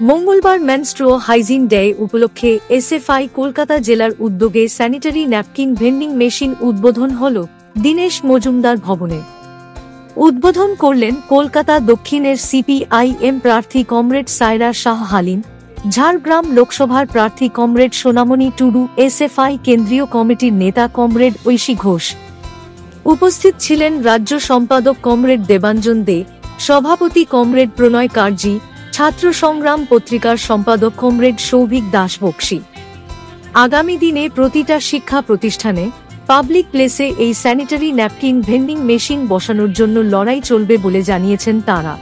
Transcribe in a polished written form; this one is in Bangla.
মঙ্গলবার মেনস্ট্রুও হাইজিন ডে উপলক্ষে এসএফআই কলকাতা জেলার উদ্যোগে স্যানিটারি ন্যাপকিন ভেন্ডিং মেশিন উদ্বোধন হল দীনেশ মজুমদার ভবনে। উদ্বোধন করলেন কলকাতা দক্ষিণের সিপিআইএম প্রার্থী কমরেড সায়রা শাহ হালিম, ঝাড়গ্রাম লোকসভার প্রার্থী কমরেড সোনামণি টুডু, এসএফআই কেন্দ্রীয় কমিটির নেতা কমরেড ঐশী ঘোষ। উপস্থিত ছিলেন রাজ্য সম্পাদক কমরেড দেবাঞ্জন দে, সভাপতি কমরেড প্রণয় কার্জি, ছাত্র সংগ্রাম পত্রিকার সম্পাদক কমরেড সৌভিক দাস বক্সী। আগামী দিনে প্রতিটা শিক্ষা প্রতিষ্ঠানে, পাবলিক প্লেসে এই স্যানিটারি ন্যাপকিন ভেন্ডিং মেশিন বসানোর জন্য লড়াই চলবে বলে জানিয়েছেন তাঁরা।